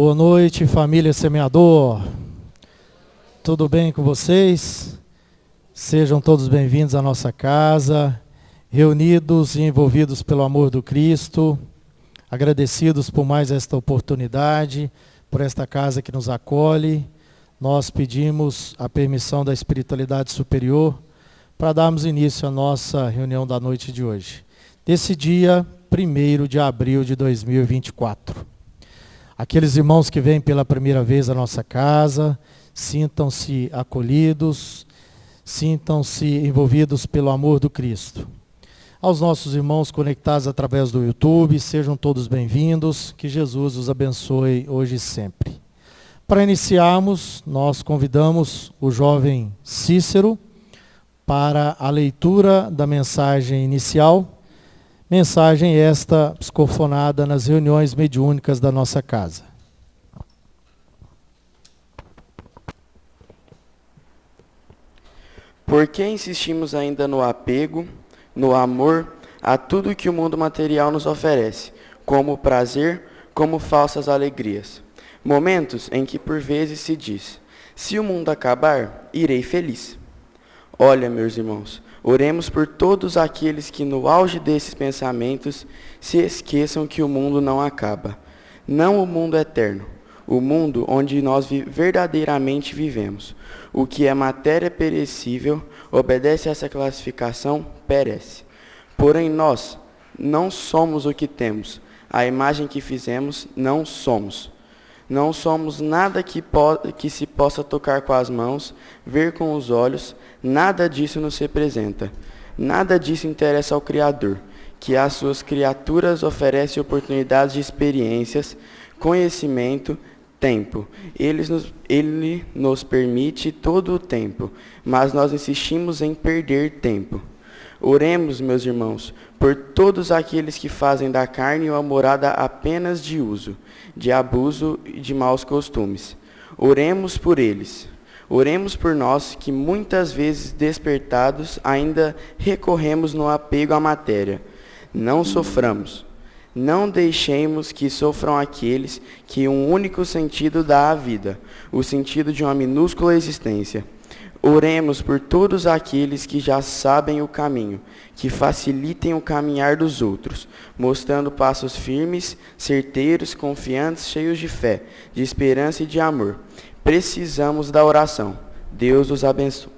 Boa noite, família Semeador. Tudo bem com vocês? Sejam todos bem-vindos à nossa casa, reunidos e envolvidos pelo amor do Cristo, agradecidos por mais esta oportunidade, por esta casa que nos acolhe. Nós pedimos a permissão da espiritualidade superior para darmos início à nossa reunião da noite de hoje, desse dia 1º de abril de 2024. Aqueles irmãos que vêm pela primeira vez à nossa casa, sintam-se acolhidos, sintam-se envolvidos pelo amor do Cristo. Aos nossos irmãos conectados através do YouTube, sejam todos bem-vindos, que Jesus os abençoe hoje e sempre. Para iniciarmos, nós convidamos o jovem Cícero para a leitura da mensagem inicial, mensagem esta psicofonada nas reuniões mediúnicas da nossa casa. Por que insistimos ainda no apego, no amor, a tudo que o mundo material nos oferece, como prazer, como falsas alegrias? Momentos em que por vezes se diz, se o mundo acabar, irei feliz. Olha, meus irmãos, oremos por todos aqueles que no auge desses pensamentos se esqueçam que o mundo não acaba. Não o mundo eterno, o mundo onde nós verdadeiramente vivemos. O que é matéria perecível, obedece a essa classificação, perece. Porém nós não somos o que temos, a imagem que fizemos não somos. Não somos nada que se possa tocar com as mãos, ver com os olhos, nada disso nos representa. Nada disso interessa ao Criador, que às suas criaturas oferece oportunidades de experiências, conhecimento, tempo. Ele nos permite todo o tempo, mas nós insistimos em perder tempo. Oremos, meus irmãos, por todos aqueles que fazem da carne uma morada apenas de uso, de abuso e de maus costumes. Oremos por eles. Oremos por nós que muitas vezes despertados ainda recorremos no apego à matéria. Não soframos. Não deixemos que sofram aqueles que um único sentido dá à vida, o sentido de uma minúscula existência. Oremos por todos aqueles que já sabem o caminho, que facilitem o caminhar dos outros, mostrando passos firmes, certeiros, confiantes, cheios de fé, de esperança e de amor. Precisamos da oração. Deus os abençoe.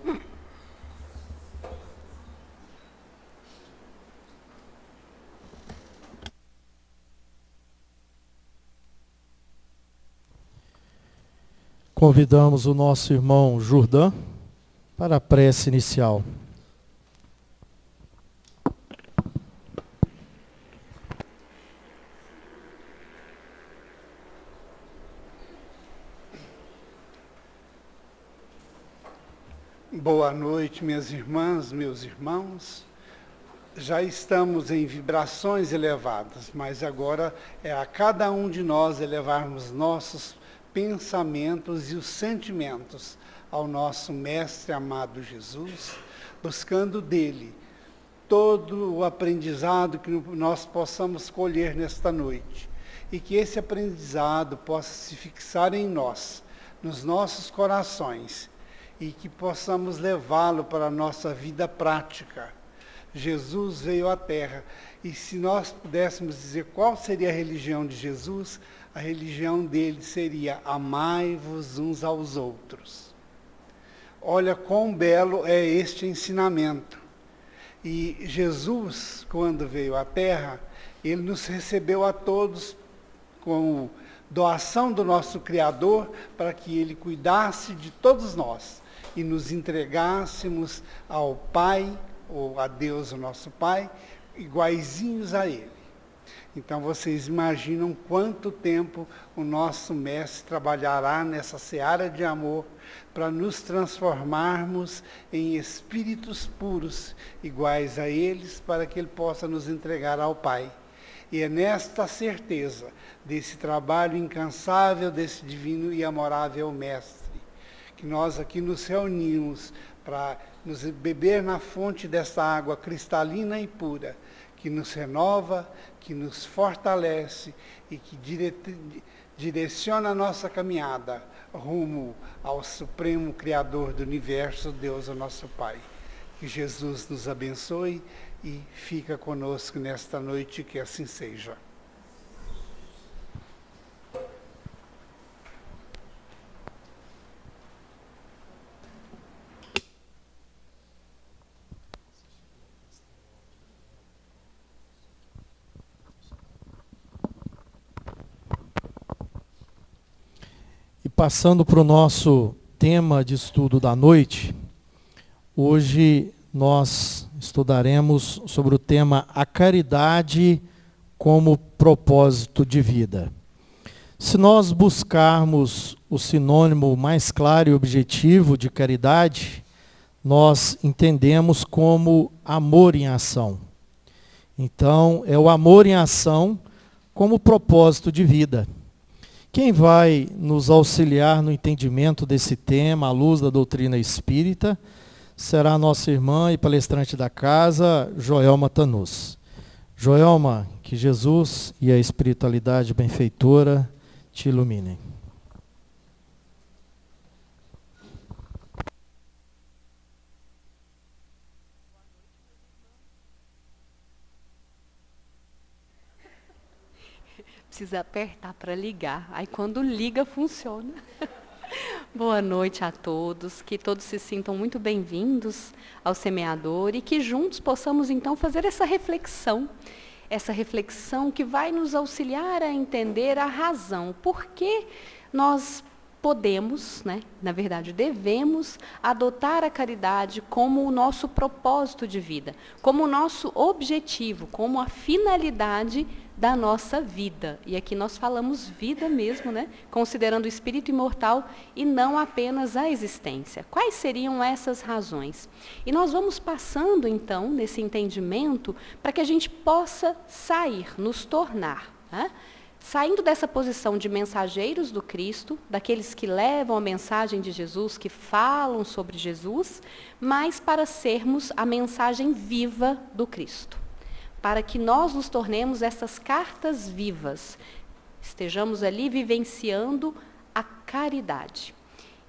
Convidamos o nosso irmão Jourdan para a prece inicial. Boa noite, minhas irmãs, meus irmãos. Já estamos em vibrações elevadas, mas agora é a cada um de nós elevarmos nossos pensamentos e os sentimentos ao nosso Mestre amado Jesus, buscando dele todo o aprendizado que nós possamos colher nesta noite, e que esse aprendizado possa se fixar em nós, nos nossos corações, e que possamos levá-lo para a nossa vida prática. Jesus veio à Terra, e se nós pudéssemos dizer qual seria a religião de Jesus, a religião dele seria: amai-vos uns aos outros. Olha quão belo é este ensinamento. E Jesus, quando veio à Terra, ele nos recebeu a todos com doação do nosso Criador, para que ele cuidasse de todos nós e nos entregássemos ao Pai, ou a Deus, o nosso Pai, iguaizinhos a ele. Então vocês imaginam quanto tempo o nosso Mestre trabalhará nessa seara de amor para nos transformarmos em espíritos puros, iguais a eles, para que ele possa nos entregar ao Pai. E é nesta certeza desse trabalho incansável desse divino e amorável Mestre que nós aqui nos reunimos para nos beber na fonte dessa água cristalina e pura, que nos renova, que nos fortalece e que direciona a nossa caminhada rumo ao Supremo Criador do Universo, Deus, o nosso Pai. Que Jesus nos abençoe e fica conosco nesta noite, que assim seja. E passando para o nosso tema de estudo da noite, hoje nós estudaremos sobre o tema a caridade como propósito de vida. Se nós buscarmos o sinônimo mais claro e objetivo de caridade, nós entendemos como amor em ação. Então, é o amor em ação como propósito de vida. Quem vai nos auxiliar no entendimento desse tema, à luz da doutrina espírita, será a nossa irmã e palestrante da casa, Joelma Tanus. Joelma, que Jesus e a espiritualidade benfeitora te iluminem. Precisa apertar para ligar. Aí quando liga, funciona. Boa noite a todos, que todos se sintam muito bem-vindos ao Semeador e que juntos possamos então fazer essa reflexão que vai nos auxiliar a entender a razão, por que nós podemos, na verdade devemos, adotar a caridade como o nosso propósito de vida, como o nosso objetivo, como a finalidade da nossa vida. E aqui nós falamos vida mesmo, considerando o espírito imortal e não apenas a existência. Quais seriam essas razões? E nós vamos passando, então, nesse entendimento, para que a gente possa sair, nos tornar, saindo dessa posição de mensageiros do Cristo, daqueles que levam a mensagem de Jesus, que falam sobre Jesus, mas para sermos a mensagem viva do Cristo. Para que nós nos tornemos essas cartas vivas, estejamos ali vivenciando a caridade.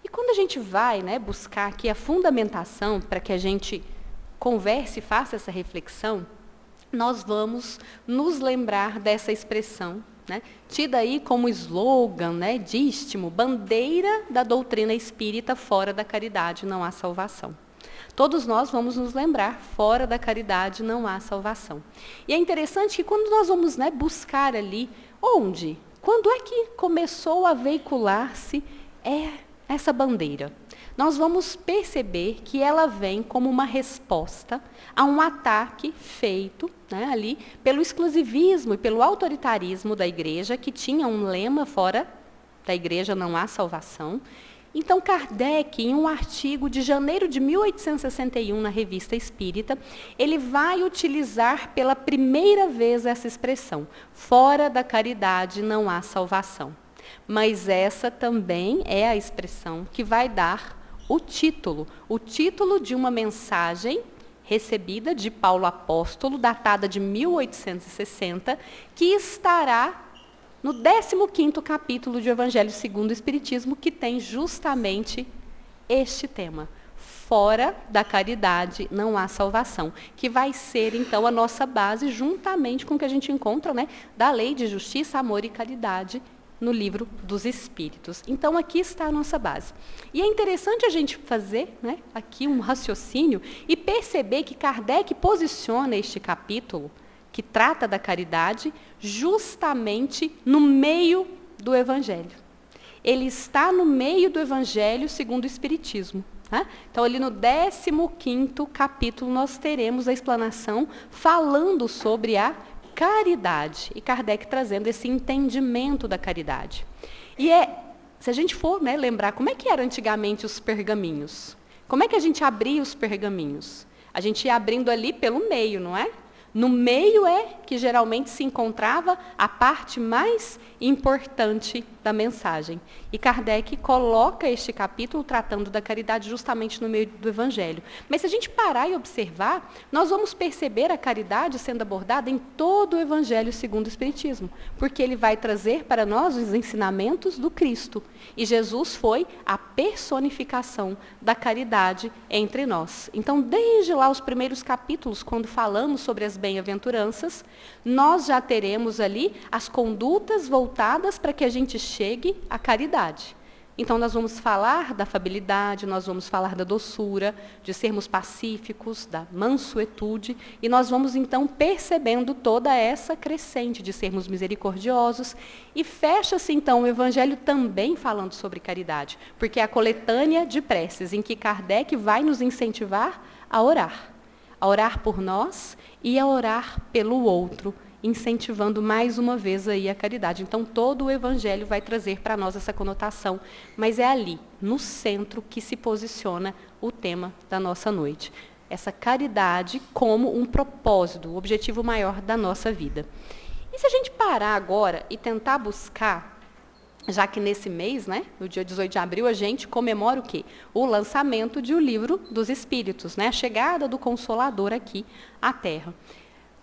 E quando a gente vai buscar aqui a fundamentação para que a gente converse e faça essa reflexão, nós vamos nos lembrar dessa expressão, tida aí como slogan, dístimo, bandeira da doutrina espírita: fora da caridade não há salvação. Todos nós vamos nos lembrar, fora da caridade não há salvação. E é interessante que quando nós vamos buscar ali, onde? Quando é que começou a veicular-se essa bandeira? Nós vamos perceber que ela vem como uma resposta a um ataque feito ali pelo exclusivismo e pelo autoritarismo da igreja, que tinha um lema: fora da igreja não há salvação. Então, Kardec, em um artigo de janeiro de 1861, na Revista Espírita, ele vai utilizar pela primeira vez essa expressão: fora da caridade não há salvação. Mas essa também é a expressão que vai dar o título de uma mensagem recebida de Paulo Apóstolo, datada de 1860, que estará no 15º capítulo de Evangelho segundo o Espiritismo, que tem justamente este tema: fora da caridade não há salvação, que vai ser, então, a nossa base, juntamente com o que a gente encontra da lei de justiça, amor e caridade, no livro dos Espíritos. Então, aqui está a nossa base. E é interessante a gente fazer aqui um raciocínio e perceber que Kardec posiciona este capítulo, que trata da caridade, justamente no meio do Evangelho. Ele está no meio do Evangelho segundo o Espiritismo. Então, ali no 15º capítulo, nós teremos a explanação falando sobre a caridade. E Kardec trazendo esse entendimento da caridade. E se a gente for lembrar como é que eram antigamente os pergaminhos, como é que a gente abria os pergaminhos? A gente ia abrindo ali pelo meio, não é? No meio é que geralmente se encontrava a parte mais importante da mensagem. E Kardec coloca este capítulo tratando da caridade justamente no meio do Evangelho. Mas se a gente parar e observar, nós vamos perceber a caridade sendo abordada em todo o Evangelho segundo o Espiritismo, porque ele vai trazer para nós os ensinamentos do Cristo. E Jesus foi a personificação da caridade entre nós. Então, desde lá os primeiros capítulos, quando falamos sobre as bem-aventuranças, nós já teremos ali as condutas voltadas para que a gente chegue à caridade. Então, nós vamos falar da afabilidade, nós vamos falar da doçura, de sermos pacíficos, da mansuetude, e nós vamos, então, percebendo toda essa crescente de sermos misericordiosos, e fecha-se, então, o Evangelho também falando sobre caridade, porque é a coletânea de preces em que Kardec vai nos incentivar a orar por nós e a orar pelo outro, incentivando mais uma vez aí a caridade. Então, todo o Evangelho vai trazer para nós essa conotação, mas é ali, no centro, que se posiciona o tema da nossa noite. Essa caridade como um propósito, o objetivo maior da nossa vida. E se a gente parar agora e tentar buscar, já que nesse mês, né, no dia 18 de abril, a gente comemora o quê? O lançamento de O Livro dos Espíritos, né, a chegada do Consolador aqui à Terra.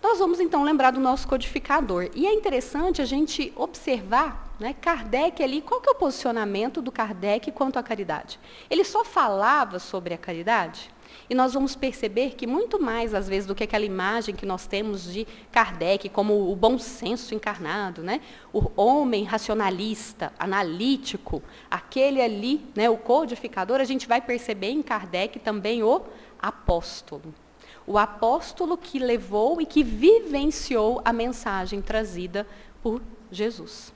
Nós vamos, então, lembrar do nosso codificador. E é interessante a gente observar, né, Kardec ali, qual que é o posicionamento do Kardec quanto à caridade. Ele só falava sobre a caridade? E nós vamos perceber que muito mais, às vezes, do que aquela imagem que nós temos de Kardec como o bom senso encarnado, né, o homem racionalista, analítico, aquele ali, né, o codificador, a gente vai perceber em Kardec também o apóstolo. O apóstolo que levou e que vivenciou a mensagem trazida por Jesus.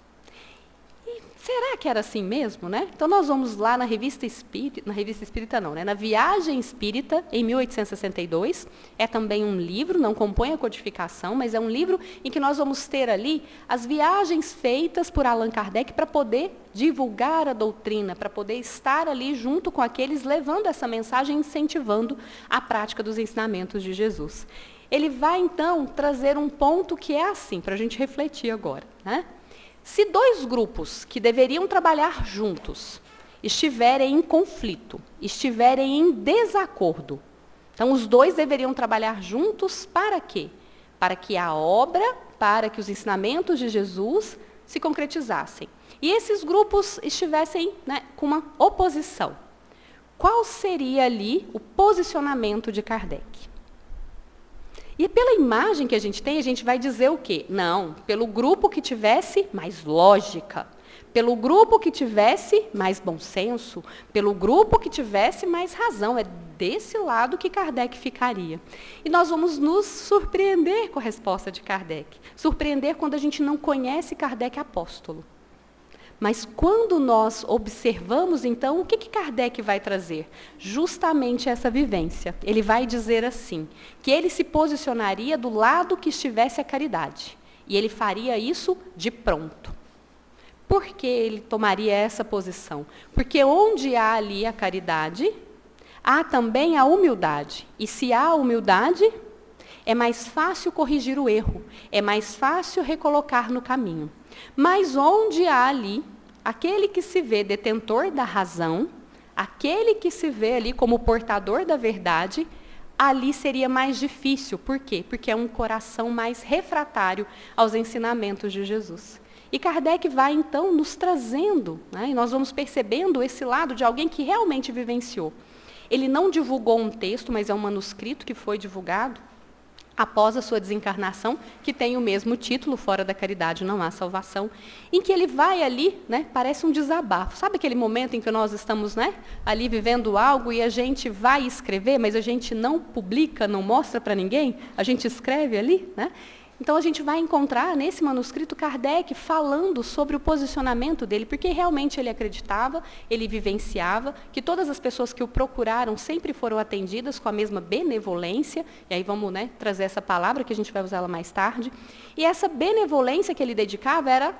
E será que era assim mesmo, né? Então nós vamos lá na Revista Espírita não, né? Na Viagem Espírita, em 1862, é também um livro, não compõe a codificação, mas é um livro em que nós vamos ter ali as viagens feitas por Allan Kardec para poder divulgar a doutrina, para poder estar ali junto com aqueles levando essa mensagem, incentivando a prática dos ensinamentos de Jesus. Ele vai, então, trazer um ponto que é assim, para a gente refletir agora, né? Se dois grupos que deveriam trabalhar juntos estiverem em conflito, estiverem em desacordo, então os dois deveriam trabalhar juntos para quê? Para que a obra, para que os ensinamentos de Jesus se concretizassem. E esses grupos estivessem, né, com uma oposição. Qual seria ali o posicionamento de Kardec? E pela imagem que a gente tem, a gente vai dizer o quê? Não, pelo grupo que tivesse mais lógica, pelo grupo que tivesse mais bom senso, pelo grupo que tivesse mais razão. É desse lado que Kardec ficaria. E nós vamos nos surpreender com a resposta de Kardec. Surpreender quando a gente não conhece Kardec apóstolo. Mas quando nós observamos, então, o que Kardec vai trazer? Justamente essa vivência. Ele vai dizer assim, que ele se posicionaria do lado que estivesse a caridade. E ele faria isso de pronto. Por que ele tomaria essa posição? Porque onde há ali a caridade, há também a humildade. E se há humildade, é mais fácil corrigir o erro, é mais fácil recolocar no caminho. Mas onde há ali aquele que se vê detentor da razão, aquele que se vê ali como portador da verdade, ali seria mais difícil. Por quê? Porque é um coração mais refratário aos ensinamentos de Jesus. E Kardec vai, então, nos trazendo, né, e nós vamos percebendo esse lado de alguém que realmente vivenciou. Ele não divulgou um texto, mas é um manuscrito que foi divulgado após a sua desencarnação, que tem o mesmo título, Fora da Caridade Não Há Salvação, em que ele vai ali, né, parece um desabafo. Sabe aquele momento em que nós estamos, né, ali vivendo algo e a gente vai escrever, mas a gente não publica, não mostra para ninguém? A gente escreve ali, né? Então, a gente vai encontrar nesse manuscrito Kardec falando sobre o posicionamento dele, porque realmente ele acreditava, ele vivenciava, que todas as pessoas que o procuraram sempre foram atendidas com a mesma benevolência, e aí vamos, né, trazer essa palavra, que a gente vai usá-la mais tarde, e essa benevolência que ele dedicava era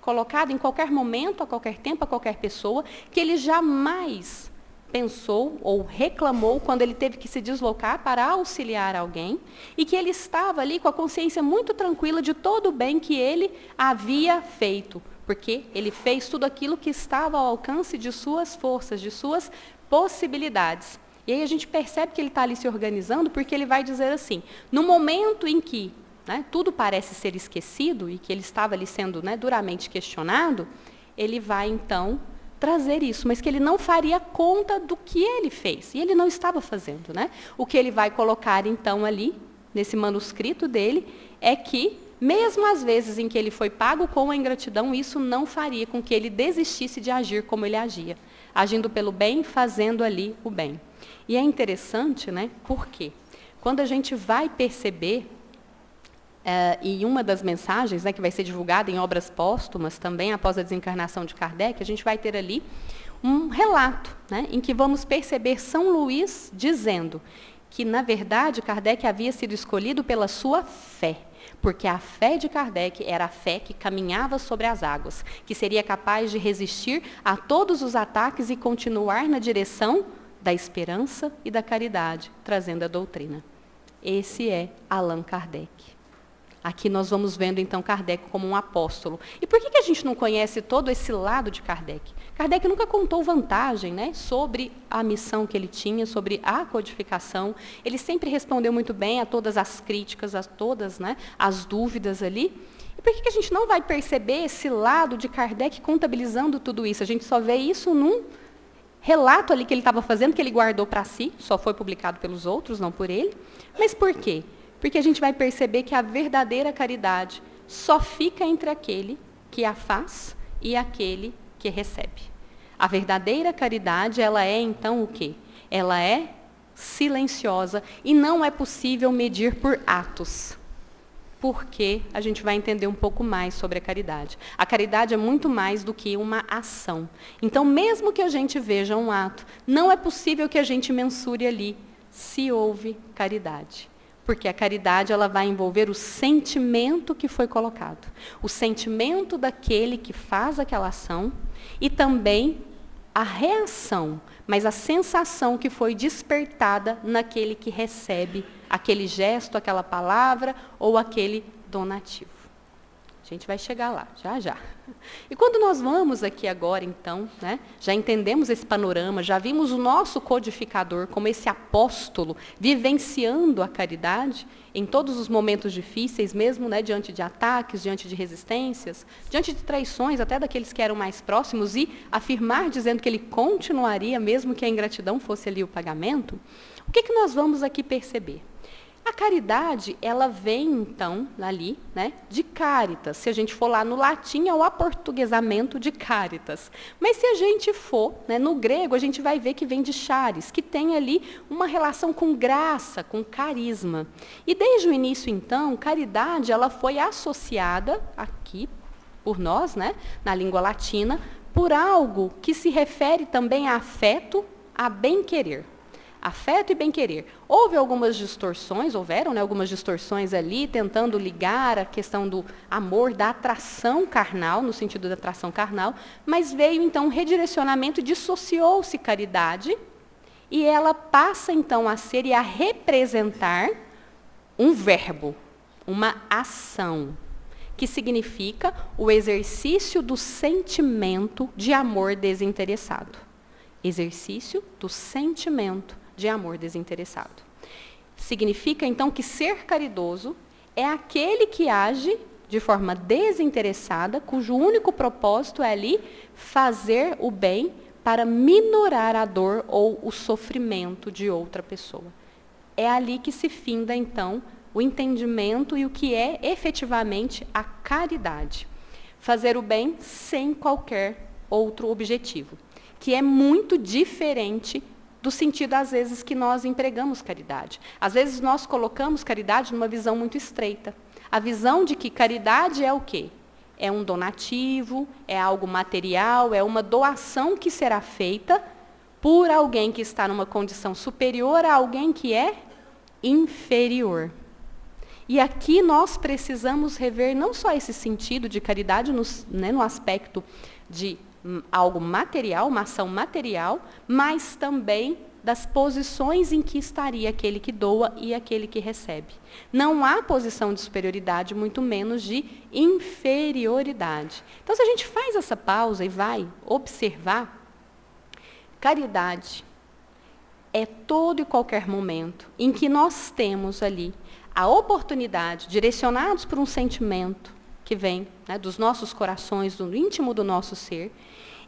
colocada em qualquer momento, a qualquer tempo, a qualquer pessoa, que ele jamais pensou ou reclamou quando ele teve que se deslocar para auxiliar alguém e que ele estava ali com a consciência muito tranquila de todo o bem que ele havia feito, porque ele fez tudo aquilo que estava ao alcance de suas forças, de suas possibilidades. E aí a gente percebe que ele está ali se organizando, porque ele vai dizer assim, no momento em que tudo parece ser esquecido e que ele estava ali sendo duramente questionado, ele vai então trazer isso, mas que ele não faria conta do que ele fez, e ele não estava fazendo. O que ele vai colocar então ali, nesse manuscrito dele, é que, mesmo às vezes em que ele foi pago com a ingratidão, isso não faria com que ele desistisse de agir como ele agia, agindo pelo bem, fazendo ali o bem. E é interessante, porque quando a gente vai perceber, e uma das mensagens que vai ser divulgada em obras póstumas, também após a desencarnação de Kardec, a gente vai ter ali um relato, em que vamos perceber São Luís dizendo que, na verdade, Kardec havia sido escolhido pela sua fé, porque a fé de Kardec era a fé que caminhava sobre as águas, que seria capaz de resistir a todos os ataques e continuar na direção da esperança e da caridade, trazendo a doutrina. Esse é Allan Kardec. Aqui nós vamos vendo, então, Kardec como um apóstolo. E por que a gente não conhece todo esse lado de Kardec? Kardec nunca contou vantagem, sobre a missão que ele tinha, sobre a codificação. Ele sempre respondeu muito bem a todas as críticas, a todas as dúvidas ali. E por que a gente não vai perceber esse lado de Kardec contabilizando tudo isso? A gente só vê isso num relato ali que ele estava fazendo, que ele guardou para si, só foi publicado pelos outros, não por ele. Mas por quê? Porque a gente vai perceber que a verdadeira caridade só fica entre aquele que a faz e aquele que recebe. A verdadeira caridade, ela é então o quê? Ela é silenciosa e não é possível medir por atos. Porque a gente vai entender um pouco mais sobre a caridade. A caridade é muito mais do que uma ação. Então, mesmo que a gente veja um ato, não é possível que a gente mensure ali se houve caridade. Porque a caridade, ela vai envolver o sentimento que foi colocado. O sentimento daquele que faz aquela ação e também a reação, mas a sensação que foi despertada naquele que recebe aquele gesto, aquela palavra ou aquele donativo. A gente vai chegar lá, já já. E quando nós vamos aqui agora, então, já entendemos esse panorama, já vimos o nosso codificador como esse apóstolo vivenciando a caridade em todos os momentos difíceis, mesmo diante de ataques, diante de resistências, diante de traições, até daqueles que eram mais próximos, e afirmar dizendo que ele continuaria, mesmo que a ingratidão fosse ali o pagamento. O que nós vamos aqui perceber? A caridade, ela vem, então, ali, de caritas. Se a gente for lá no latim, é o aportuguesamento de caritas. Mas se a gente for, no grego, a gente vai ver que vem de charis, que tem ali uma relação com graça, com carisma. E desde o início, então, caridade, ela foi associada aqui, por nós, na língua latina, por algo que se refere também a afeto, a bem-querer. Afeto e bem-querer. Houveram algumas distorções ali, tentando ligar a questão do amor, da atração carnal, no sentido da atração carnal, mas veio então um redirecionamento e dissociou-se caridade, e ela passa então a ser e a representar um verbo, uma ação, que significa o exercício do sentimento de amor desinteressado. Exercício do sentimento de amor desinteressado. Significa, então, que ser caridoso é aquele que age de forma desinteressada, cujo único propósito é ali fazer o bem para minorar a dor ou o sofrimento de outra pessoa. É ali que se finda, então, o entendimento e o que é efetivamente a caridade. Fazer o bem sem qualquer outro objetivo, que é muito diferente do sentido, às vezes, que nós empregamos caridade. Às vezes, nós colocamos caridade numa visão muito estreita. A visão de que caridade é o quê? É um donativo, é algo material, é uma doação que será feita por alguém que está numa condição superior a alguém que é inferior. E aqui nós precisamos rever não só esse sentido de caridade no aspecto de algo material, uma ação material, mas também das posições em que estaria aquele que doa e aquele que recebe. Não há posição de superioridade, muito menos de inferioridade. Então, se a gente faz essa pausa e vai observar, caridade é todo e qualquer momento em que nós temos ali a oportunidade, direcionados por um sentimento que vem, né, dos nossos corações, do íntimo do nosso ser,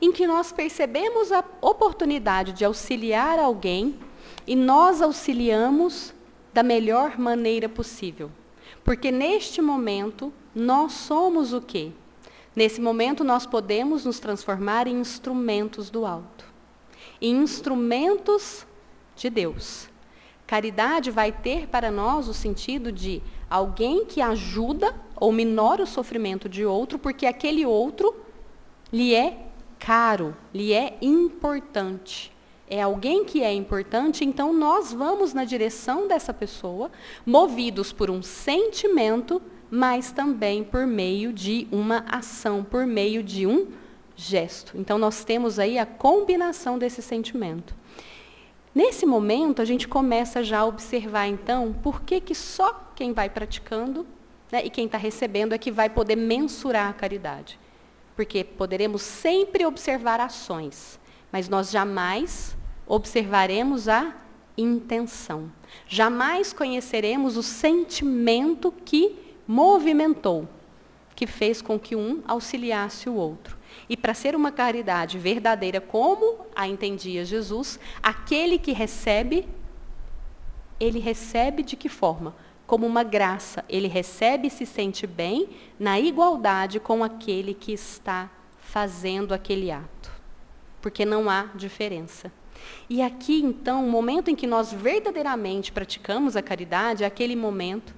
em que nós percebemos a oportunidade de auxiliar alguém e nós auxiliamos da melhor maneira possível. Porque neste momento, nós somos o quê? Nesse momento, nós podemos nos transformar em instrumentos do alto, em instrumentos de Deus. Caridade vai ter para nós o sentido de alguém que ajuda ou minora o sofrimento de outro, porque aquele outro lhe é caro, lhe é importante. É alguém que é importante, então nós vamos na direção dessa pessoa, movidos por um sentimento, mas também por meio de uma ação, por meio de um gesto. Então nós temos aí a combinação desse sentimento. Nesse momento, a gente começa já a observar, então, por que só quem vai praticando, né, e quem está recebendo é que vai poder mensurar a caridade. Porque poderemos sempre observar ações, mas nós jamais observaremos a intenção. Jamais conheceremos o sentimento que movimentou, que fez com que um auxiliasse o outro. E para ser uma caridade verdadeira, como a entendia Jesus, aquele que recebe, ele recebe de que forma? Como uma graça. Ele recebe e se sente bem na igualdade com aquele que está fazendo aquele ato. Porque não há diferença. E aqui, então, o momento em que nós verdadeiramente praticamos a caridade é aquele momento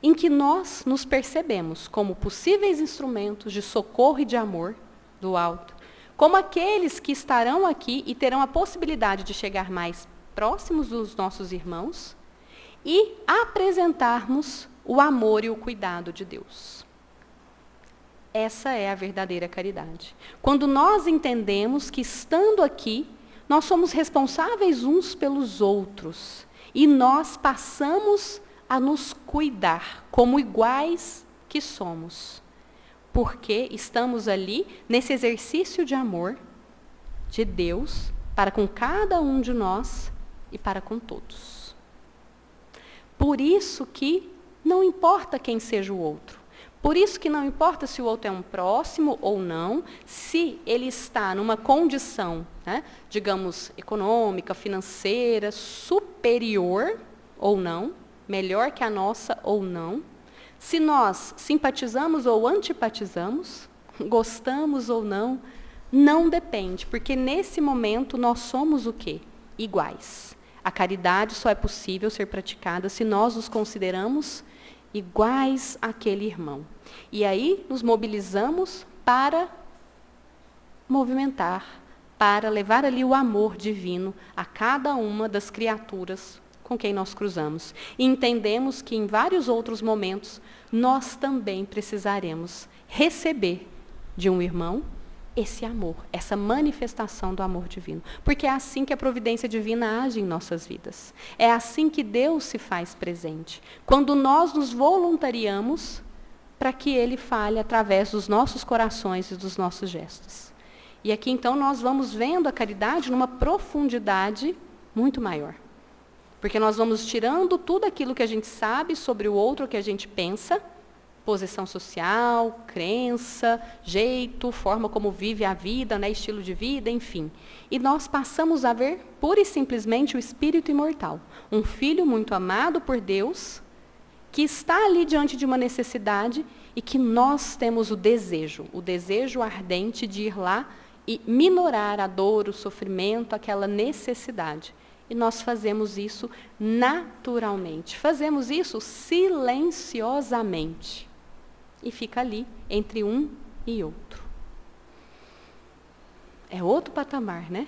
em que nós nos percebemos como possíveis instrumentos de socorro e de amor do alto, como aqueles que estarão aqui e terão a possibilidade de chegar mais próximos dos nossos irmãos e apresentarmos o amor e o cuidado de Deus. Essa é a verdadeira caridade. Quando nós entendemos que, estando aqui, nós somos responsáveis uns pelos outros e nós passamos a nos cuidar como iguais que somos. Porque estamos ali nesse exercício de amor de Deus para com cada um de nós e para com todos. Por isso que não importa quem seja o outro. Por isso que não importa se o outro é um próximo ou não, se ele está numa condição, né, digamos, econômica, financeira, superior ou não, melhor que a nossa ou não, se nós simpatizamos ou antipatizamos, gostamos ou não, não depende, porque nesse momento nós somos o quê? Iguais. A caridade só é possível ser praticada se nós nos consideramos iguais àquele irmão. E aí nos mobilizamos para movimentar, para levar ali o amor divino a cada uma das criaturas com quem nós cruzamos. E entendemos que em vários outros momentos nós também precisaremos receber de um irmão esse amor, essa manifestação do amor divino. Porque é assim que a providência divina age em nossas vidas. É assim que Deus se faz presente. Quando nós nos voluntariamos para que Ele fale através dos nossos corações e dos nossos gestos. E aqui então nós vamos vendo a caridade numa profundidade muito maior. Porque nós vamos tirando tudo aquilo que a gente sabe sobre o outro, que a gente pensa, posição social, crença, jeito, forma como vive a vida, né, estilo de vida, enfim. E nós passamos a ver pura e simplesmente o Espírito imortal. Um filho muito amado por Deus, que está ali diante de uma necessidade e que nós temos o desejo ardente de ir lá e minorar a dor, o sofrimento, aquela necessidade. E nós fazemos isso naturalmente. Fazemos isso silenciosamente. E fica ali, entre um e outro. É outro patamar, né?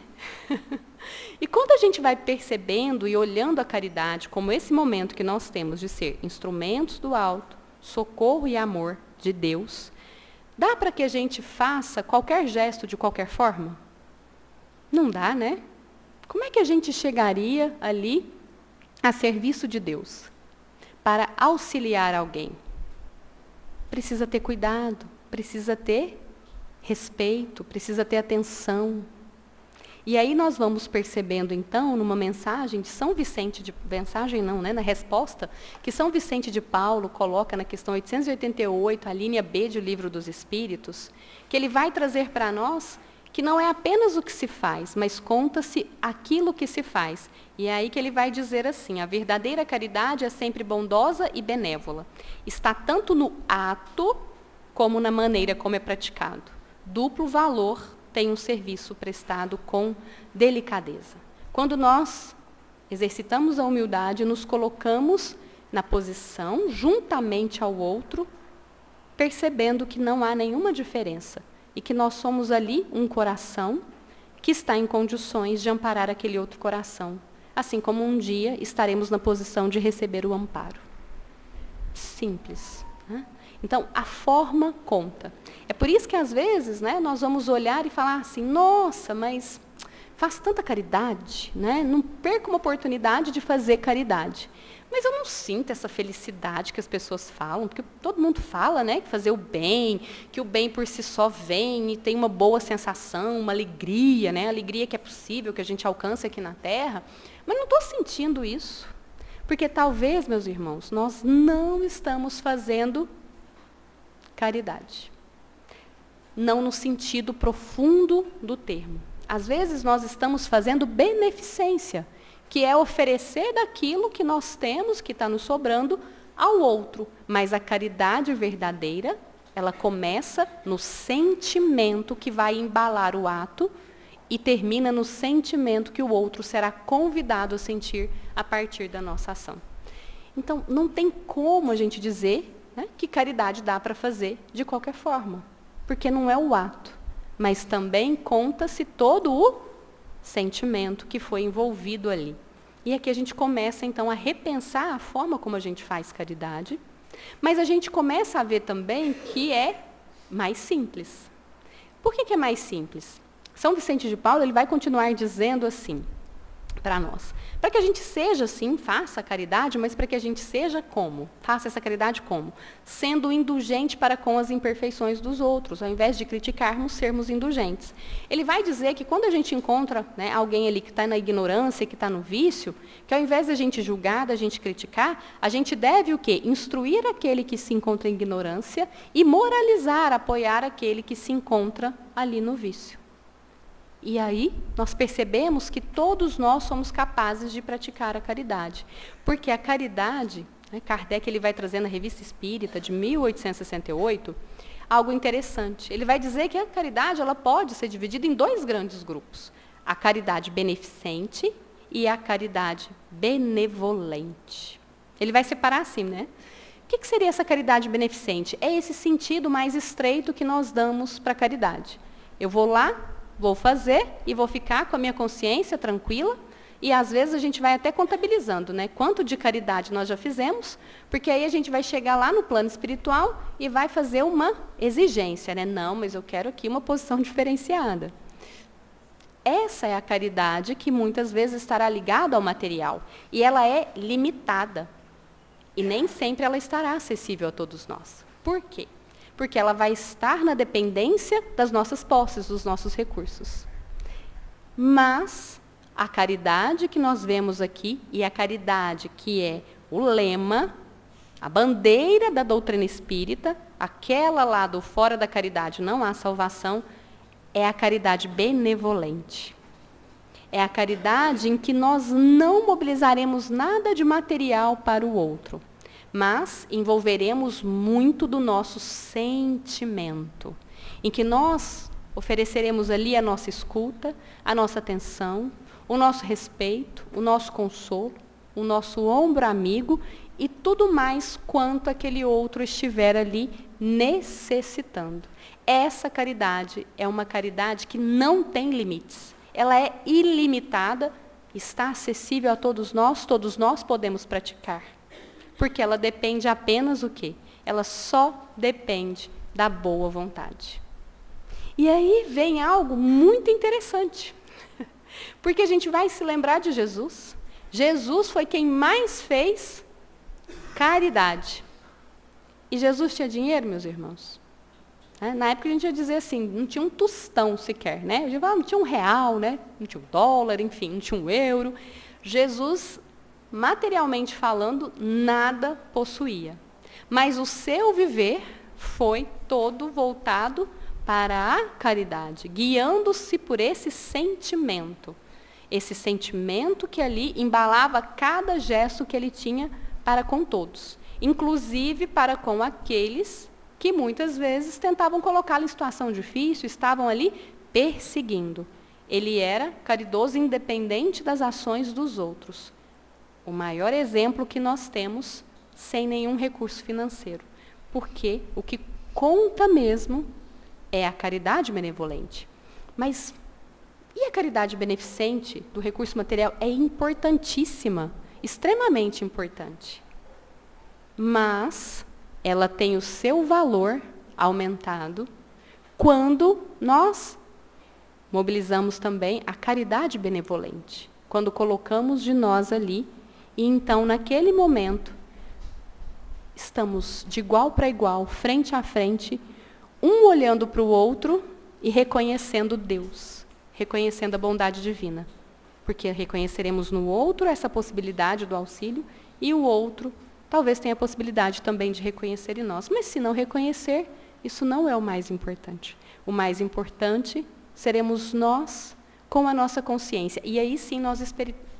E quando a gente vai percebendo e olhando a caridade como esse momento que nós temos de ser instrumentos do alto, socorro e amor de Deus, Dá para que a gente faça qualquer gesto de qualquer forma? Não dá, né? Como é que a gente chegaria ali a serviço de Deus para auxiliar alguém? Precisa ter cuidado, precisa ter respeito, precisa ter atenção. E aí nós vamos percebendo, então, numa mensagem de São Vicente de... Mensagem não, né? Na resposta que São Vicente de Paulo coloca na questão 888, a linha B do Livro dos Espíritos, que ele vai trazer para nós que não é apenas o que se faz, mas conta-se aquilo que se faz. E é aí que ele vai dizer assim: a verdadeira caridade é sempre bondosa e benévola. Está tanto no ato como na maneira como é praticado. Duplo valor tem um serviço prestado com delicadeza. Quando nós exercitamos a humildade, nos colocamos na posição, juntamente ao outro, percebendo que não há nenhuma diferença e que nós somos ali um coração que está em condições de amparar aquele outro coração, assim como um dia estaremos na posição de receber o amparo. Simples, né? Então, a forma conta. É por isso que, às vezes, né, nós vamos olhar e falar assim: nossa, mas faço tanta caridade, né? Não perco uma oportunidade de fazer caridade. Mas eu não sinto essa felicidade que as pessoas falam, porque todo mundo fala, né, que fazer o bem, que o bem por si só vem e tem uma boa sensação, uma alegria, né, alegria que é possível, que a gente alcance aqui na Terra. Mas não estou sentindo isso. Porque talvez, meus irmãos, nós não estamos fazendo caridade. Não no sentido profundo do termo. Às vezes nós estamos fazendo beneficência, que é oferecer daquilo que nós temos, que está nos sobrando, ao outro. Mas a caridade verdadeira, ela começa no sentimento que vai embalar o ato e termina no sentimento que o outro será convidado a sentir a partir da nossa ação. Então, não tem como a gente dizer, né, que caridade dá para fazer de qualquer forma, porque não é o ato, mas também conta-se todo o sentimento que foi envolvido ali. E aqui a gente começa, então, a repensar a forma como a gente faz caridade, mas a gente começa a ver também que é mais simples. Por que é mais simples? São Vicente de Paulo, ele vai continuar dizendo assim para nós: para que a gente seja assim, faça a caridade, mas para que a gente seja como? Faça essa caridade como? Sendo indulgente para com as imperfeições dos outros, ao invés de criticarmos, sermos indulgentes. Ele vai dizer que quando a gente encontra, né, alguém ali que está na ignorância, que está no vício, que ao invés de a gente julgar, da gente criticar, a gente deve o quê? Instruir aquele que se encontra em ignorância e moralizar, apoiar aquele que se encontra ali no vício. E aí, nós percebemos que todos nós somos capazes de praticar a caridade. Porque a caridade, né, Kardec ele vai trazer na Revista Espírita, de 1868, algo interessante. Ele vai dizer que a caridade ela pode ser dividida em dois grandes grupos: a caridade beneficente e a caridade benevolente. Ele vai separar assim, né? O que seria essa caridade beneficente? É esse sentido mais estreito que nós damos para a caridade. Eu vou lá, vou fazer e vou ficar com a minha consciência tranquila, e às vezes a gente vai até contabilizando, né? Quanto de caridade nós já fizemos, porque aí a gente vai chegar lá no plano espiritual e vai fazer uma exigência, né? Não, mas eu quero aqui uma posição diferenciada. Essa é a caridade que muitas vezes estará ligada ao material, e ela é limitada. E nem sempre ela estará acessível a todos nós. Por quê? Porque ela vai estar na dependência das nossas posses, dos nossos recursos. Mas a caridade que nós vemos aqui, e a caridade que é o lema, a bandeira da doutrina espírita, aquela lá do fora da caridade não há salvação, é a caridade benevolente. É a caridade em que nós não mobilizaremos nada de material para o outro, mas envolveremos muito do nosso sentimento, em que nós ofereceremos ali a nossa escuta, a nossa atenção, o nosso respeito, o nosso consolo, o nosso ombro amigo e tudo mais quanto aquele outro estiver ali necessitando. Essa caridade é uma caridade que não tem limites. Ela é ilimitada, está acessível a todos nós podemos praticar. Porque ela depende apenas o quê? Ela só depende da boa vontade. E aí vem algo muito interessante, porque a gente vai se lembrar de Jesus. Jesus foi quem mais fez caridade. E Jesus tinha dinheiro, meus irmãos? Na época a gente ia dizer assim, não tinha um tostão sequer, né? Não tinha R$1, né? Não tinha $1, enfim, não tinha €1. Jesus, materialmente falando, nada possuía. Mas o seu viver foi todo voltado para a caridade, guiando-se por esse sentimento que ali embalava cada gesto que ele tinha para com todos, inclusive para com aqueles que muitas vezes tentavam colocá-lo em situação difícil, estavam ali perseguindo. Ele era caridoso independente das ações dos outros. O maior exemplo que nós temos sem nenhum recurso financeiro, porque o que conta mesmo é a caridade benevolente. Mas e a caridade beneficente do recurso material é importantíssima, extremamente importante. Mas ela tem o seu valor aumentado quando nós mobilizamos também a caridade benevolente, quando colocamos de nós ali, e então naquele momento estamos de igual para igual, frente a frente, um olhando para o outro e reconhecendo Deus, reconhecendo a bondade divina. Porque reconheceremos no outro essa possibilidade do auxílio e o outro talvez tenha a possibilidade também de reconhecer em nós. Mas se não reconhecer, isso não é o mais importante. O mais importante seremos nós com a nossa consciência. E aí sim nós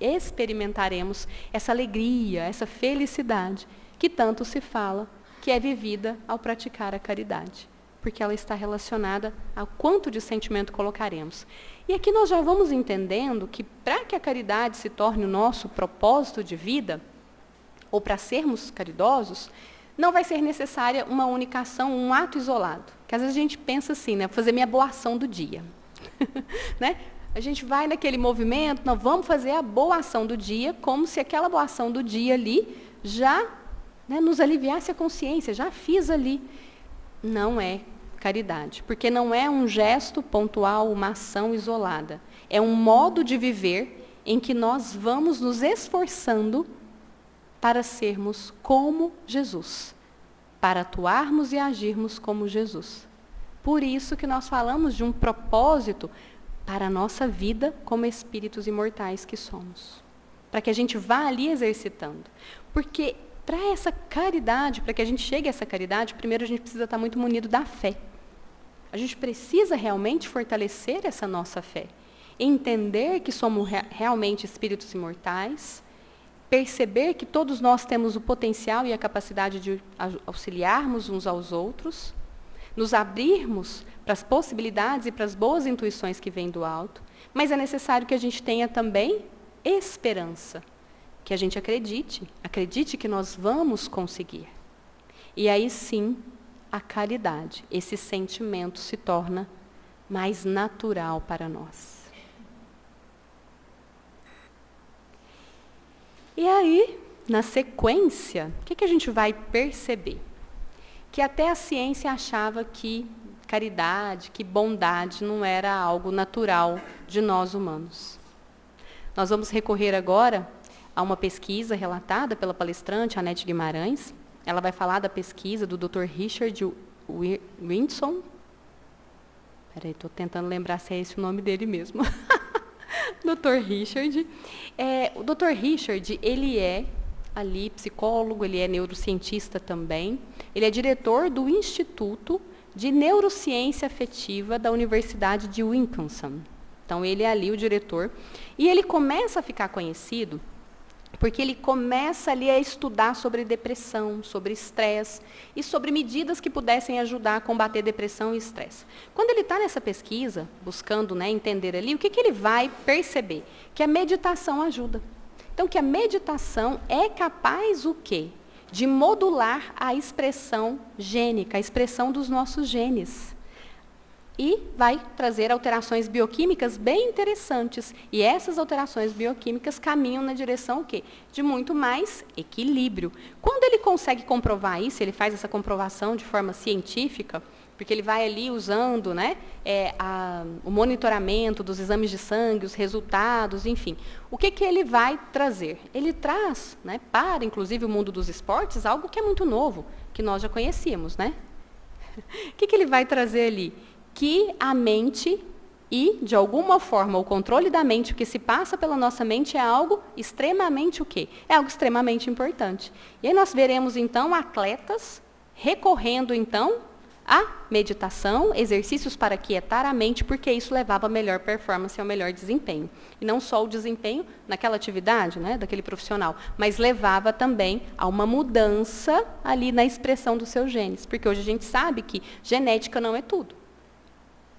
experimentaremos essa alegria, essa felicidade que tanto se fala, que é vivida ao praticar a caridade. Porque ela está relacionada ao quanto de sentimento colocaremos. E aqui nós já vamos entendendo que para que a caridade se torne o nosso propósito de vida, ou para sermos caridosos, não vai ser necessária uma única ação, um ato isolado. Porque às vezes a gente pensa assim, né, fazer minha boa ação do dia. Né? A gente vai naquele movimento, nós vamos fazer a boa ação do dia, como se aquela boa ação do dia ali já, né, nos aliviasse a consciência, já fiz ali. Não é caridade, porque não é um gesto pontual, uma ação isolada. É um modo de viver em que nós vamos nos esforçando para sermos como Jesus, para atuarmos e agirmos como Jesus. Por isso que nós falamos de um propósito para a nossa vida como espíritos imortais que somos. Para que a gente vá ali exercitando. Porque para essa caridade, para que a gente chegue a essa caridade, primeiro a gente precisa estar muito munido da fé. A gente precisa realmente fortalecer essa nossa fé. Entender que somos realmente espíritos imortais, perceber que todos nós temos o potencial e a capacidade de auxiliarmos uns aos outros, nos abrirmos para as possibilidades e para as boas intuições que vêm do alto, mas é necessário que a gente tenha também esperança, que a gente acredite que nós vamos conseguir. E aí sim, a caridade, esse sentimento se torna mais natural para nós. E aí, na sequência, o que a gente vai perceber? Que até a ciência achava que caridade, que bondade não era algo natural de nós humanos. Nós vamos recorrer agora a uma pesquisa relatada pela palestrante Anete Guimarães. Ela vai falar da pesquisa do Dr. Richard Winson. Espera aí, estou tentando lembrar se é esse o nome dele mesmo. Dr. Richard. O Dr. Richard, ele é ali psicólogo, ele é neurocientista também. Ele é diretor do Instituto de Neurociência Afetiva da Universidade de Wisconsin. Então, ele é ali o diretor. E ele começa a ficar conhecido porque ele começa ali a estudar sobre depressão, sobre estresse e sobre medidas que pudessem ajudar a combater depressão e estresse. Quando ele está nessa pesquisa, buscando, né, entender ali, o que ele vai perceber? Que a meditação ajuda. Então, que a meditação é capaz o quê? De modular a expressão gênica, a expressão dos nossos genes. E vai trazer alterações bioquímicas bem interessantes. E essas alterações bioquímicas caminham na direção o quê? De muito mais equilíbrio. Quando ele consegue comprovar isso, ele faz essa comprovação de forma científica, porque ele vai ali usando, né, o monitoramento dos exames de sangue, os resultados, enfim. O que ele vai trazer? Ele traz, né, para, inclusive, o mundo dos esportes, algo que é muito novo, que nós já conhecíamos, né? O que ele vai trazer ali? Que a mente e, de alguma forma, o controle da mente, o que se passa pela nossa mente é algo extremamente o quê? É algo extremamente importante. E aí nós veremos, então, atletas recorrendo, então, à meditação, exercícios para quietar a mente, porque isso levava a melhor performance e ao melhor desempenho. E não só o desempenho naquela atividade, né, daquele profissional, mas levava também a uma mudança ali na expressão dos seus genes. Porque hoje a gente sabe que genética não é tudo.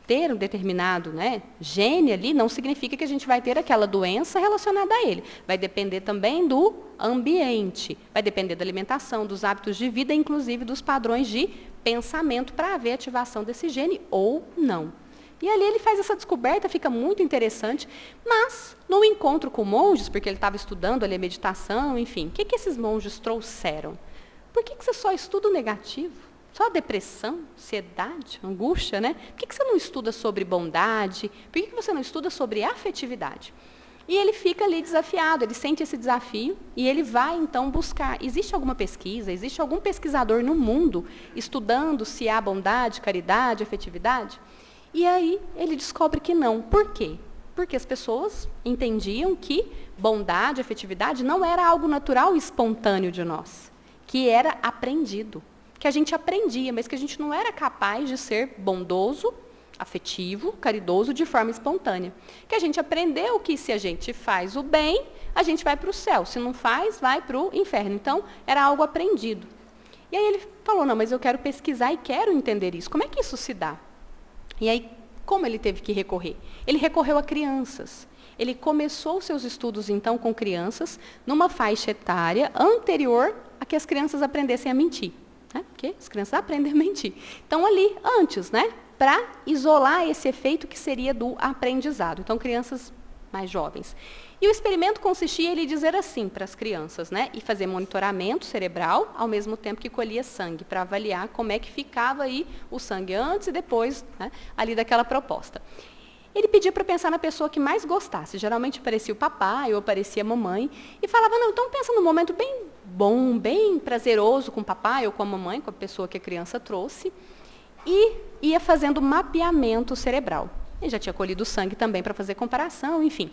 Ter um determinado, né, gene ali não significa que a gente vai ter aquela doença relacionada a ele. Vai depender também do ambiente, vai depender da alimentação, dos hábitos de vida, inclusive dos padrões de pensamento para haver ativação desse gene ou não. E ali ele faz essa descoberta, fica muito interessante, mas no encontro com monges, porque ele estava estudando ali a meditação, enfim, o que esses monges trouxeram? Por que você só estuda o negativo? Só depressão, ansiedade, angústia, né? Por que você não estuda sobre bondade? Por que você não estuda sobre afetividade? E ele fica ali desafiado, ele sente esse desafio e ele vai, então, buscar. Existe alguma pesquisa, existe algum pesquisador no mundo estudando se há bondade, caridade, afetividade? E aí ele descobre que não. Por quê? Porque as pessoas entendiam que bondade, afetividade não era algo natural e espontâneo de nós, que era aprendido. Que a gente aprendia, mas que a gente não era capaz de ser bondoso, afetivo, caridoso de forma espontânea. Que a gente aprendeu que se a gente faz o bem, a gente vai para o céu. Se não faz, vai para o inferno. Então, era algo aprendido. E aí ele falou, não, mas eu quero pesquisar e quero entender isso. Como é que isso se dá? E aí, como ele teve que recorrer? Ele recorreu a crianças. Ele começou os seus estudos, então, com crianças, numa faixa etária anterior a que as crianças aprendessem a mentir. Porque as crianças aprendem a mentir. Então, ali, antes, né, para isolar esse efeito que seria do aprendizado. Então, crianças mais jovens. E o experimento consistia em ele dizer assim para as crianças, né, e fazer monitoramento cerebral, ao mesmo tempo que colhia sangue, para avaliar como é que ficava aí o sangue antes e depois, né, ali daquela proposta. Ele pedia para pensar na pessoa que mais gostasse. Geralmente aparecia o papai ou aparecia a mamãe. E falava, não, então pensa num momento bem bom, bem prazeroso com o papai ou com a mamãe, com a pessoa que a criança trouxe. E ia fazendo mapeamento cerebral. Ele já tinha colhido o sangue também para fazer comparação, enfim.